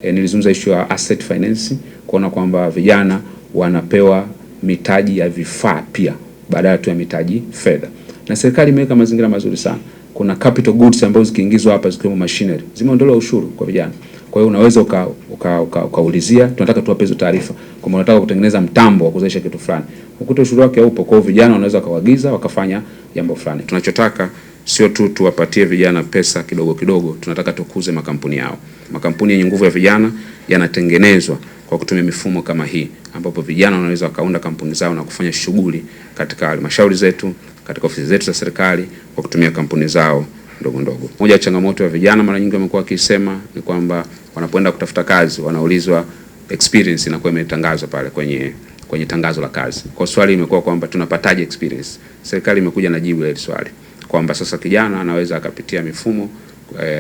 Nilizungumza issue ya asset finance, kuona kwamba vijana wanapewa mitaji ya vifaa pia badala tu ya mitaji fedha. Na serikali imeweka mazingira mazuri sana. Kuna capital goods ambazo zikiingizwa hapa zikiwemo machinery, zimeondolewa ushuru kwa vijana. Kwa hiyo unaweza ukaulizia, tunataka tuwape hizo taarifa. Kama unataka kutengeneza mtambo wa kuzalisha kitu fulani, ukuta ushuru wake upo. Kwa hiyo vijana wanaweza kuagiza wakafanya jambo fulani. Tunachotaka sio tu tuwapatie vijana pesa kidogo kidogo, tunataka tukuze makampuni yao. Makampuni yenye nguvu ya vijana yanatengenezwa kwa kutumia mifumo kama hii, ambapo vijana wanaweza wakaunda kampuni zao na kufanya shughuli katika halmashauri zetu, katika ofisi zetu za serikali kwa kutumia kampuni zao ndogo ndogo. Moja ya changamoto ya vijana mara nyingi wamekuwa wakisema ni kwamba wanapoenda kutafuta kazi wanaulizwa experience inakuwa imetangazwa pale kwenye tangazo la kazi. Kwa swali imekuwa kwamba tunapataje experience? Serikali imekuja na jibu la swali kwamba sasa kijana anaweza akapitia mifumo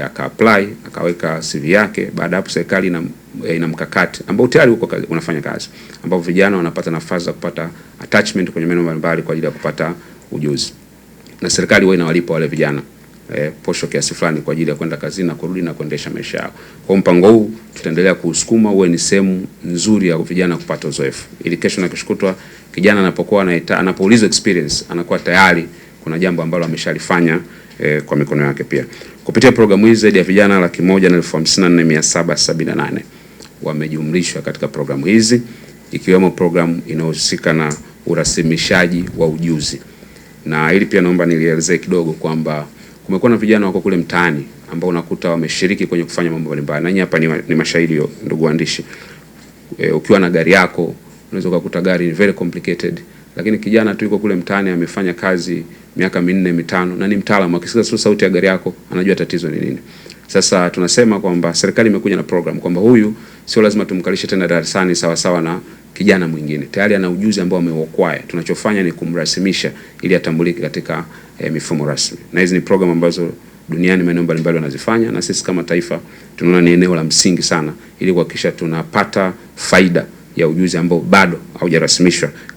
aka-apply akaweka CV yake. Baada hapo serikali ina mkakati ambao tayari uko unafanya kazi, ambapo vijana wanapata nafasi za kupata attachment kwenye maeneo mbalimbali kwa ajili ya kupata ujuzi, na serikali huwa inawalipa wale vijana posho kiasi fulani kwa ajili ya kwenda kazini na kurudi na kuendesha maisha yao. Kwa mpango huu tutaendelea kuusukuma uwe ni sehemu nzuri ya vijana kupata uzoefu, ili kesho na keshokutwa kijana anapoulizwa experience anakuwa tayari kuna jambo ambalo ameshalifanya kwa mikono yake. Pia kupitia programu hizi zaidi ya vijana 1,154,778 wamejumlishwa katika programu hizi, ikiwemo programu inayohusika na urasimishaji wa ujuzi. Na hili pia naomba nilielezee kidogo kwamba kumekuwa na vijana wako kule mtaani ambao unakuta wameshiriki kwenye kufanya mambo mbalimbali. Na nyinyi hapa ni mashahidi, ndugu waandishi. Ukiwa na gari yako unaweza kukuta gari ni very complicated, lakini kijana tu yuko kule mtaani amefanya kazi miaka 4-5 na ni mtaalamu, akisikia tu sauti ya gari yako anajua tatizo ni nini. Sasa tunasema kwamba serikali imekuja na program kwamba huyu sio lazima tumkalishe tena darasani sawa sawa na kijana mwingine. Tayari ana ujuzi ambao ameuacquire. Tunachofanya ni kumrasimisha ili atambulike katika mifumo rasmi. Na hizi ni program ambazo duniani maeneo mbalimbali wanazifanya, na sisi kama taifa tunaona ni eneo la msingi sana ili kuhakikisha tunapata faida ya ujuzi ambao bado haujarasimishwa